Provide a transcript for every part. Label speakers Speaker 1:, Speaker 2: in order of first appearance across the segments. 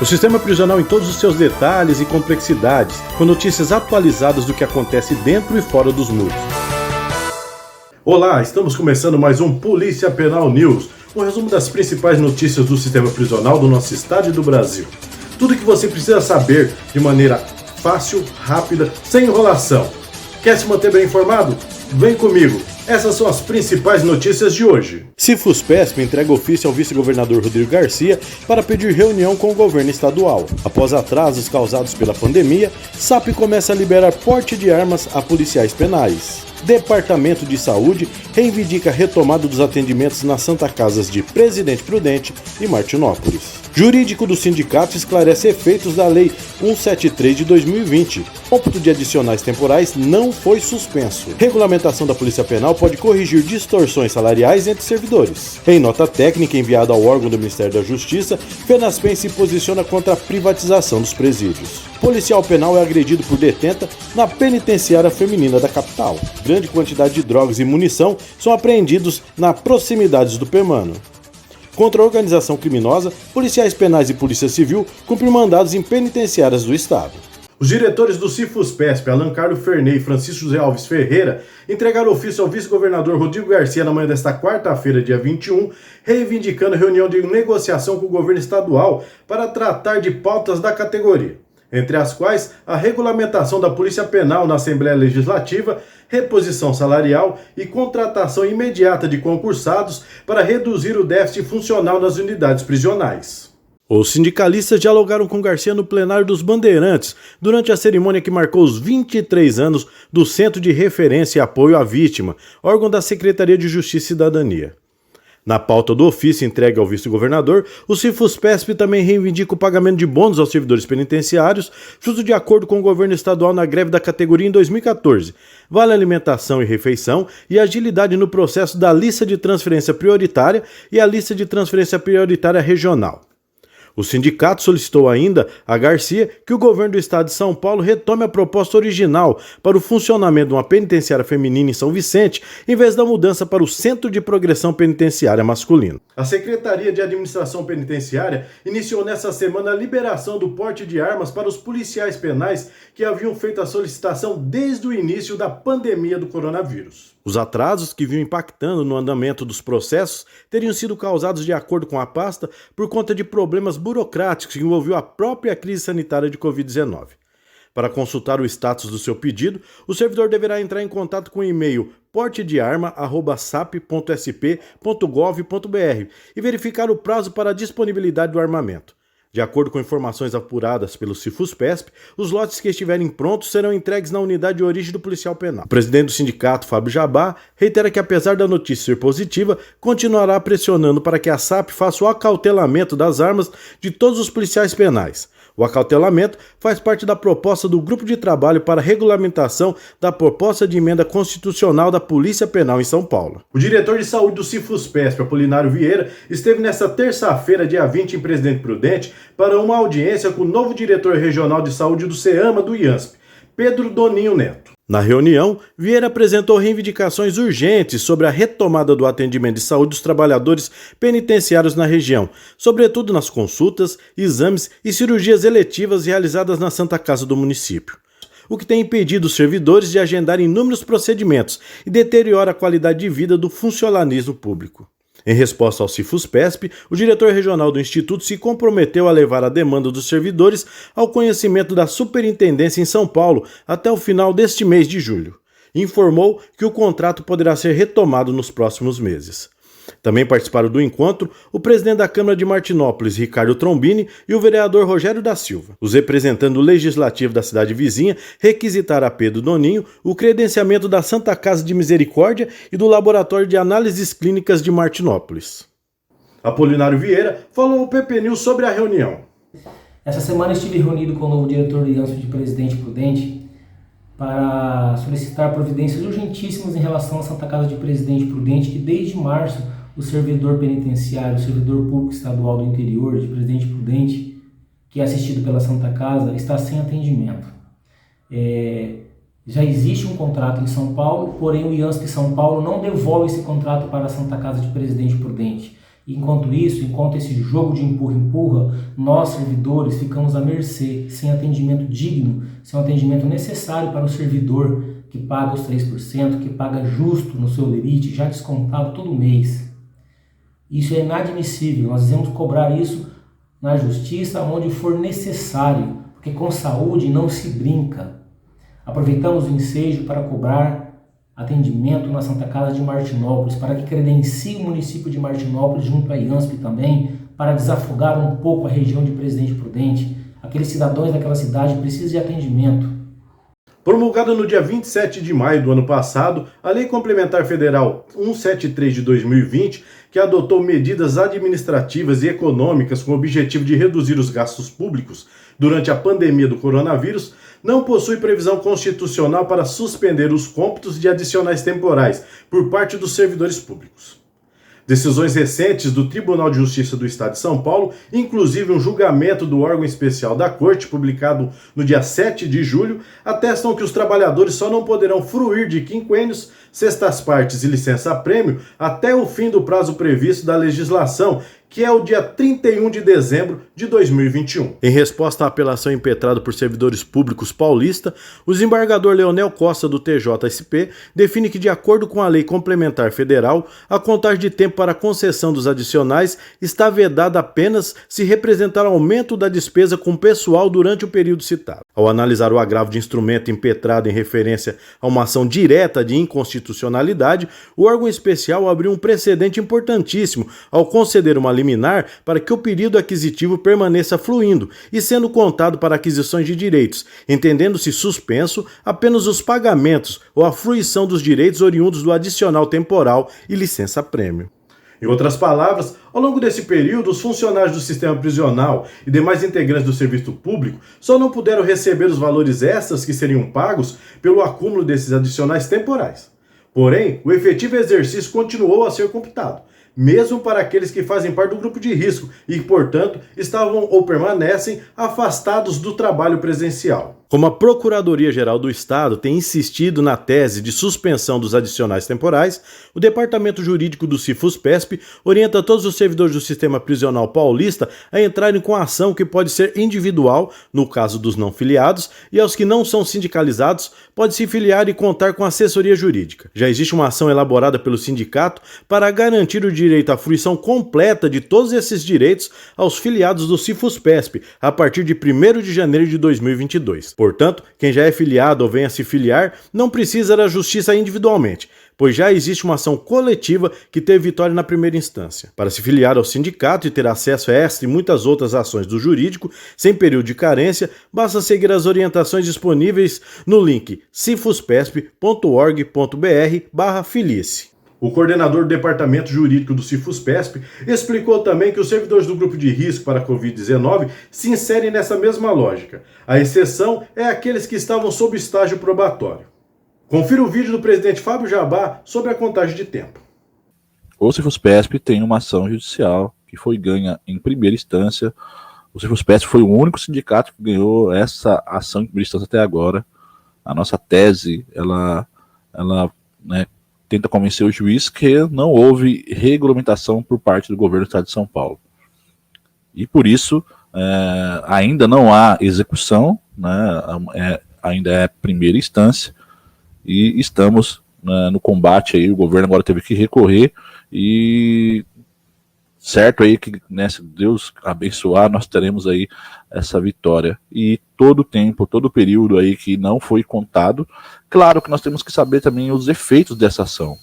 Speaker 1: O sistema prisional em todos os seus detalhes e complexidades, com notícias atualizadas do que acontece dentro e fora dos muros. Olá, estamos começando mais um Polícia Penal News, um resumo das principais notícias do sistema prisional do nosso estado e do Brasil. Tudo o que você precisa saber de maneira fácil, rápida, sem enrolação. Quer se manter bem informado? Vem comigo! Essas são as principais notícias de hoje. Cifus-PESP entrega ofício ao vice-governador Rodrigo Garcia para pedir reunião com o governo estadual. Após atrasos causados pela pandemia, SAP começa a liberar porte de armas a policiais penais. Departamento de Saúde reivindica a retomada dos atendimentos nas Santa Casas de Presidente Prudente e Martinópolis. Jurídico do sindicato esclarece efeitos da Lei 173 de 2020. Cômputo de adicionais temporais não foi suspenso. Regulamentação da Polícia Penal pode corrigir distorções salariais entre servidores. Em nota técnica enviada ao órgão do Ministério da Justiça, Fenaspen se posiciona contra a privatização dos presídios. Policial penal é agredido por detenta na penitenciária feminina da capital. Grande quantidade de drogas e munição são apreendidos nas proximidades do Pemano. Contra a organização criminosa, policiais penais e polícia civil cumprem mandados em penitenciárias do estado. Os diretores do Cifus-PESP, Alan Carlos Ferney e Francisco José Alves Ferreira, entregaram ofício ao vice-governador Rodrigo Garcia na manhã desta quarta-feira, dia 21, reivindicando reunião de negociação com o governo estadual para tratar de pautas da categoria, entre as quais a regulamentação da Polícia Penal na Assembleia Legislativa, reposição salarial e contratação imediata de concursados para reduzir o déficit funcional nas unidades prisionais. Os sindicalistas dialogaram com Garcia no plenário dos Bandeirantes durante a cerimônia que marcou os 23 anos do Centro de Referência e Apoio à Vítima, órgão da Secretaria de Justiça e Cidadania. Na pauta do ofício entregue ao vice-governador, o Cifus-PESP também reivindica o pagamento de bônus aos servidores penitenciários, justo de acordo com o governo estadual na greve da categoria em 2014, vale alimentação e refeição e agilidade no processo da lista de transferência prioritária e a lista de transferência prioritária regional. O sindicato solicitou ainda a Garcia que o governo do estado de São Paulo retome a proposta original para o funcionamento de uma penitenciária feminina em São Vicente, em vez da mudança para o Centro de Progressão Penitenciária Masculino. A Secretaria de Administração Penitenciária iniciou nesta semana a liberação do porte de armas para os policiais penais que haviam feito a solicitação desde o início da pandemia do coronavírus. Os atrasos que vinham impactando no andamento dos processos teriam sido causados, de acordo com a pasta, por conta de problemas burocráticos que envolviam a própria crise sanitária de Covid-19. Para consultar o status do seu pedido, o servidor deverá entrar em contato com o e-mail portedearma@sap.sp.gov.br e verificar o prazo para a disponibilidade do armamento. De acordo com informações apuradas pelo Cifus-PESP, os lotes que estiverem prontos serão entregues na unidade de origem do policial penal. O presidente do sindicato, Fábio Jabá, reitera que, apesar da notícia ser positiva, continuará pressionando para que a SAP faça o acautelamento das armas de todos os policiais penais. O acautelamento faz parte da proposta do Grupo de Trabalho para a Regulamentação da Proposta de Emenda Constitucional da Polícia Penal em São Paulo. O diretor de saúde do Cifus-PESP, Apolinário Vieira, esteve nesta terça-feira, dia 20, em Presidente Prudente, para uma audiência com o novo diretor regional de saúde do CEAMA do IANSP, Pedro Doninho Neto. Na reunião, Vieira apresentou reivindicações urgentes sobre a retomada do atendimento de saúde dos trabalhadores penitenciários na região, sobretudo nas consultas, exames e cirurgias eletivas realizadas na Santa Casa do município, o que tem impedido os servidores de agendarem inúmeros procedimentos e deteriora a qualidade de vida do funcionalismo público. Em resposta ao Cifus-PESP, o diretor regional do Instituto se comprometeu a levar a demanda dos servidores ao conhecimento da Superintendência em São Paulo até o final deste mês de julho. Informou que o contrato poderá ser retomado nos próximos meses. Também participaram do encontro o presidente da Câmara de Martinópolis, Ricardo Trombini, e o vereador Rogério da Silva. Os representantes do Legislativo da cidade vizinha requisitaram a Pedro Doninho o credenciamento da Santa Casa de Misericórdia e do Laboratório de Análises Clínicas de Martinópolis. Apolinário Vieira falou ao PP News sobre a reunião.
Speaker 2: Essa semana estive reunido com o novo diretor do IANSP de Presidente Prudente para solicitar providências urgentíssimas em relação à Santa Casa de Presidente Prudente, que desde março o servidor penitenciário, o servidor público estadual do interior de Presidente Prudente, que é assistido pela Santa Casa, está sem atendimento. Já existe um contrato em São Paulo, porém o IANSP São Paulo não devolve esse contrato para a Santa Casa de Presidente Prudente. Enquanto isso, enquanto esse jogo de empurra-empurra, nós, servidores, ficamos à mercê, sem atendimento digno, sem um atendimento necessário para o servidor que paga os 3%, que paga justo no seu limite, já descontado todo mês. Isso é inadmissível, nós devemos cobrar isso na justiça onde for necessário, porque com saúde não se brinca. Aproveitamos o ensejo para cobrar atendimento na Santa Casa de Martinópolis, para que credencie o município de Martinópolis junto à IANSP também, para desafogar um pouco a região de Presidente Prudente. Aqueles cidadãos daquela cidade precisam de atendimento.
Speaker 1: Promulgada no dia 27 de maio do ano passado, a Lei Complementar Federal 173 de 2020, que adotou medidas administrativas e econômicas com o objetivo de reduzir os gastos públicos durante a pandemia do coronavírus, não possui previsão constitucional para suspender os cômputos de adicionais temporais por parte dos servidores públicos. Decisões recentes do Tribunal de Justiça do Estado de São Paulo, inclusive um julgamento do órgão especial da Corte, publicado no dia 7 de julho, atestam que os trabalhadores só não poderão fruir de quinquênios, sextas partes e licença-prêmio até o fim do prazo previsto da legislação, que é o dia 31 de dezembro de 2021. Em resposta à apelação impetrada por servidores públicos paulista, o desembargador Leonel Costa, do TJSP, define que, de acordo com a Lei Complementar Federal, a contagem de tempo para a concessão dos adicionais está vedada apenas se representar aumento da despesa com pessoal durante o período citado. Ao analisar o agravo de instrumento impetrado em referência a uma ação direta de inconstitucionalidade, o órgão especial abriu um precedente importantíssimo ao conceder uma liminar para que o período aquisitivo permaneça fluindo e sendo contado para aquisições de direitos, entendendo-se suspenso apenas os pagamentos ou a fruição dos direitos oriundos do adicional temporal e licença-prêmio. Em outras palavras, ao longo desse período, os funcionários do sistema prisional e demais integrantes do serviço público só não puderam receber os valores extras que seriam pagos pelo acúmulo desses adicionais temporais. Porém, o efetivo exercício continuou a ser computado, mesmo para aqueles que fazem parte do grupo de risco e, portanto, estavam ou permanecem afastados do trabalho presencial. Como a Procuradoria-Geral do Estado tem insistido na tese de suspensão dos adicionais temporais, o Departamento Jurídico do CIFUS-PESP orienta todos os servidores do sistema prisional paulista a entrarem com a ação que pode ser individual, no caso dos não filiados, e aos que não são sindicalizados, pode se filiar e contar com assessoria jurídica. Já existe uma ação elaborada pelo sindicato para garantir o direito à fruição completa de todos esses direitos aos filiados do CIFUS-PESP a partir de 1º de janeiro de 2022. Portanto, quem já é filiado ou venha se filiar não precisa da justiça individualmente, pois já existe uma ação coletiva que teve vitória na primeira instância. Para se filiar ao sindicato e ter acesso a esta e muitas outras ações do jurídico, sem período de carência, basta seguir as orientações disponíveis no link cifuspesp.org.br/filie-se. O coordenador do Departamento Jurídico do CIFUS-PESP explicou também que os servidores do grupo de risco para a Covid-19 se inserem nessa mesma lógica. A exceção é aqueles que estavam sob estágio probatório. Confira o vídeo do presidente Fábio Jabá sobre a contagem de tempo.
Speaker 3: O CIFUS-PESP tem uma ação judicial que foi ganha em primeira instância. O CIFUS-PESP foi o único sindicato que ganhou essa ação em primeira instância até agora. A nossa tese, ela tenta convencer o juiz que não houve regulamentação por parte do governo do estado de São Paulo. E por isso, ainda não há execução, ainda é primeira instância, e estamos no combate aí. O governo agora teve que recorrer, e certo aí que, se Deus abençoar, nós teremos aí essa vitória. E todo o tempo, todo o período aí que não foi contado, claro que nós temos que saber também os efeitos dessa ação.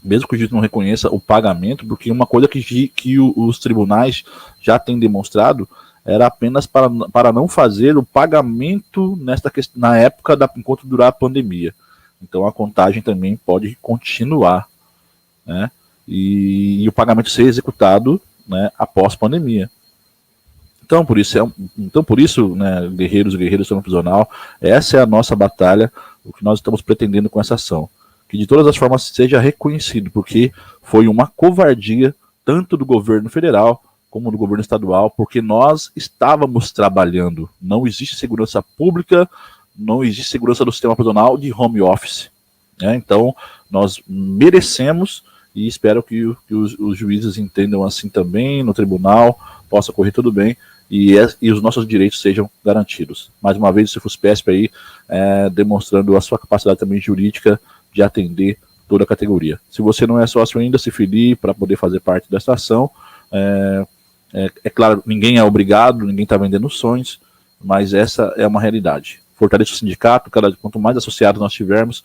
Speaker 3: Mesmo que o juiz não reconheça o pagamento, porque uma coisa que os tribunais já têm demonstrado era apenas para não fazer o pagamento na época enquanto durar a pandemia. Então a contagem também pode continuar, né? E o pagamento ser executado, após pandemia. Então por isso, guerreiros e guerreiras do sistema prisional, essa é a nossa batalha, o que nós estamos pretendendo com essa ação. Que de todas as formas seja reconhecido, porque foi uma covardia tanto do governo federal como do governo estadual, porque nós estávamos trabalhando. Não existe segurança pública, não existe segurança do sistema prisional de home office. Então nós merecemos e espero que os juízes entendam assim também no tribunal, possa correr tudo bem e os nossos direitos sejam garantidos. Mais uma vez, o Cefuspresp aí demonstrando a sua capacidade também jurídica de atender toda a categoria. Se você não é sócio ainda, se filie para poder fazer parte dessa ação. É claro, ninguém é obrigado, ninguém está vendendo sonhos, mas essa é uma realidade. Fortaleça o sindicato, quanto mais associados nós tivermos,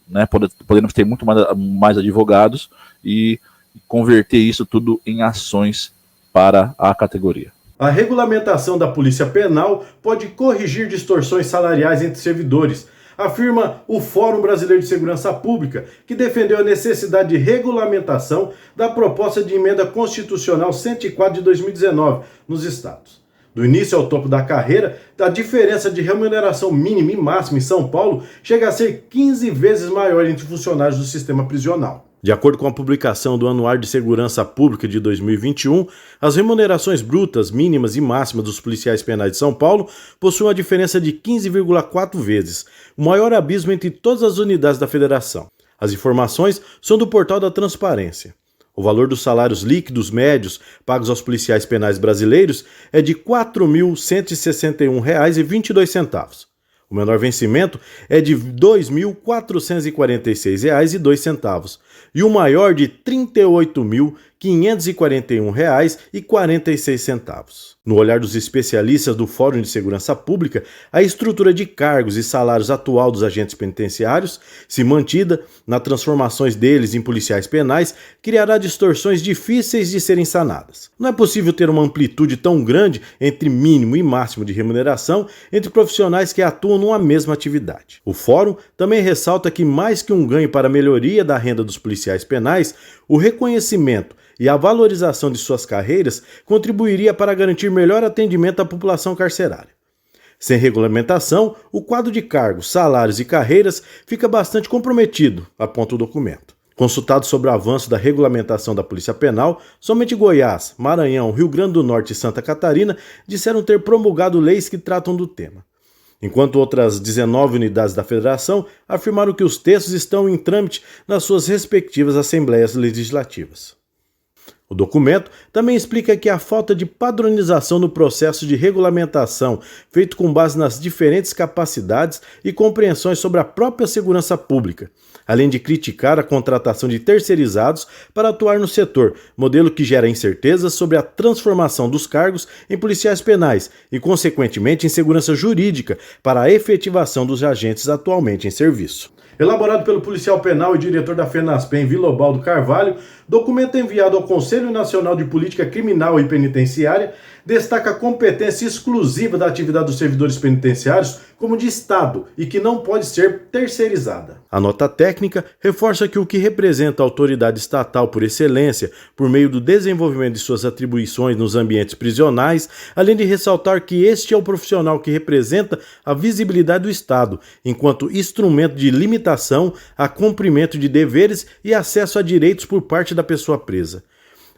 Speaker 3: né, podemos ter muito mais advogados e converter isso tudo em ações para a categoria.
Speaker 1: A regulamentação da Polícia Penal pode corrigir distorções salariais entre servidores, afirma o Fórum Brasileiro de Segurança Pública, que defendeu a necessidade de regulamentação da proposta de emenda constitucional 104 de 2019 nos estados. Do início ao topo da carreira, a diferença de remuneração mínima e máxima em São Paulo chega a ser 15 vezes maior entre funcionários do sistema prisional. De acordo com a publicação do Anuário de Segurança Pública de 2021, as remunerações brutas, mínimas e máximas dos policiais penais de São Paulo possuem uma diferença de 15,4 vezes, o maior abismo entre todas as unidades da federação. As informações são do Portal da Transparência. O valor dos salários líquidos médios pagos aos policiais penais brasileiros é de R$ 4.161,22. O menor vencimento é de R$ 2.446,02 e o maior de R$ 38.541,46. No olhar dos especialistas do Fórum de Segurança Pública, a estrutura de cargos e salários atual dos agentes penitenciários, se mantida nas transformações deles em policiais penais, criará distorções difíceis de serem sanadas. Não é possível ter uma amplitude tão grande entre mínimo e máximo de remuneração entre profissionais que atuam numa mesma atividade. O Fórum também ressalta que, mais que um ganho para a melhoria da renda dos policiais penais, o reconhecimento e a valorização de suas carreiras contribuiria para garantir melhor atendimento à população carcerária. Sem regulamentação, o quadro de cargos, salários e carreiras fica bastante comprometido, aponta o documento. Consultado sobre o avanço da regulamentação da Polícia Penal, somente Goiás, Maranhão, Rio Grande do Norte e Santa Catarina disseram ter promulgado leis que tratam do tema, enquanto outras 19 unidades da federação afirmaram que os textos estão em trâmite nas suas respectivas assembleias legislativas. O documento também explica que a falta de padronização no processo de regulamentação, feito com base nas diferentes capacidades e compreensões sobre a própria segurança pública, além de criticar a contratação de terceirizados para atuar no setor, modelo que gera incertezas sobre a transformação dos cargos em policiais penais e, consequentemente, insegurança jurídica para a efetivação dos agentes atualmente em serviço. Elaborado pelo policial penal e diretor da FENASPEM, Vilobaldo Carvalho, documento enviado ao Conselho Nacional de Política Criminal e Penitenciária destaca a competência exclusiva da atividade dos servidores penitenciários como de Estado e que não pode ser terceirizada. A nota técnica reforça que o que representa a autoridade estatal por excelência, por meio do desenvolvimento de suas atribuições nos ambientes prisionais, além de ressaltar que este é o profissional que representa a visibilidade do Estado, enquanto instrumento de limitação a cumprimento de deveres e acesso a direitos por parte da pessoa presa.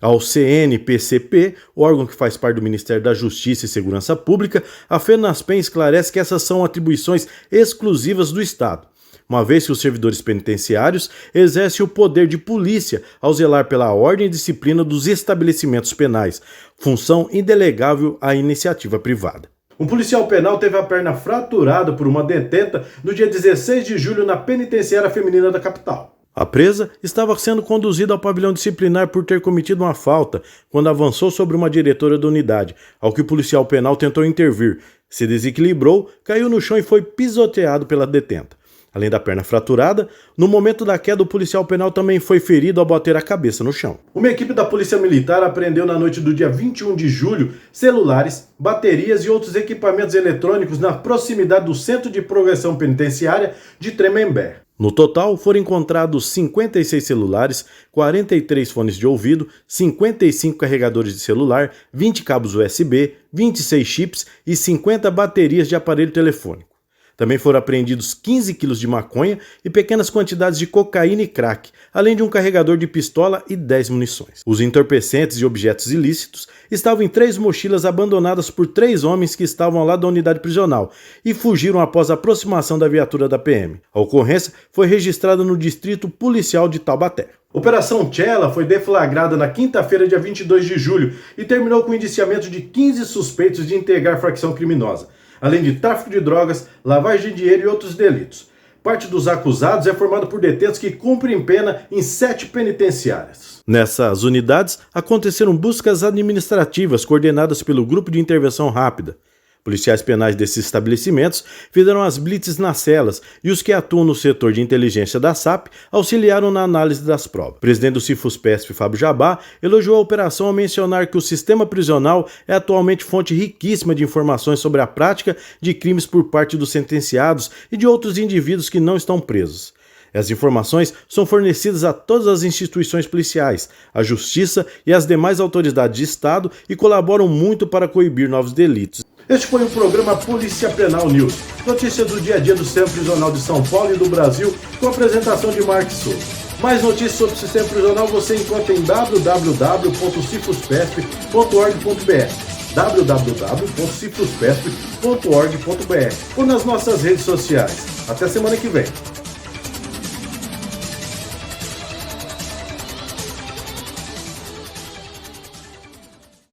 Speaker 1: Ao CNPCP, órgão que faz parte do Ministério da Justiça e Segurança Pública, a FENASPEM esclarece que essas são atribuições exclusivas do Estado, uma vez que os servidores penitenciários exercem o poder de polícia ao zelar pela ordem e disciplina dos estabelecimentos penais, função indelegável à iniciativa privada. Um policial penal teve a perna fraturada por uma detenta no dia 16 de julho na penitenciária feminina da capital. A presa estava sendo conduzida ao pavilhão disciplinar por ter cometido uma falta quando avançou sobre uma diretora da unidade, ao que o policial penal tentou intervir, se desequilibrou, caiu no chão e foi pisoteado pela detenta. Além da perna fraturada, no momento da queda o policial penal também foi ferido ao bater a cabeça no chão. Uma equipe da Polícia Militar apreendeu na noite do dia 21 de julho celulares, baterias e outros equipamentos eletrônicos na proximidade do Centro de Progressão Penitenciária de Tremembé. No total, foram encontrados 56 celulares, 43 fones de ouvido, 55 carregadores de celular, 20 cabos USB, 26 chips e 50 baterias de aparelho telefônico. Também foram apreendidos 15 quilos de maconha e pequenas quantidades de cocaína e crack, além de um carregador de pistola e 10 munições. Os entorpecentes e objetos ilícitos estavam em 3 mochilas abandonadas por 3 homens que estavam ao lado da unidade prisional e fugiram após a aproximação da viatura da PM. A ocorrência foi registrada no Distrito Policial de Taubaté. Operação Tchela foi deflagrada na quinta-feira, dia 22 de julho, e terminou com o indiciamento de 15 suspeitos de integrar facção criminosa, além de tráfico de drogas, lavagem de dinheiro e outros delitos. Parte dos acusados é formada por detentos que cumprem pena em 7 penitenciárias. Nessas unidades, aconteceram buscas administrativas coordenadas pelo Grupo de Intervenção Rápida. Policiais penais desses estabelecimentos fizeram as blitzes nas celas e os que atuam no setor de inteligência da SAP auxiliaram na análise das provas. O presidente do Cifuspersp, Fábio Jabá, elogiou a operação ao mencionar que o sistema prisional é atualmente fonte riquíssima de informações sobre a prática de crimes por parte dos sentenciados e de outros indivíduos que não estão presos. As informações são fornecidas a todas as instituições policiais, a Justiça e as demais autoridades de Estado e colaboram muito para coibir novos delitos. Este foi o programa Polícia Penal News, notícias do dia a dia do Sistema Prisional de São Paulo e do Brasil, com a apresentação de Marcos Souza. Mais notícias sobre o Sistema Prisional você encontra em www.cifuspesp.org.br www.cifuspesp.org.br ou nas nossas redes sociais. Até semana que vem.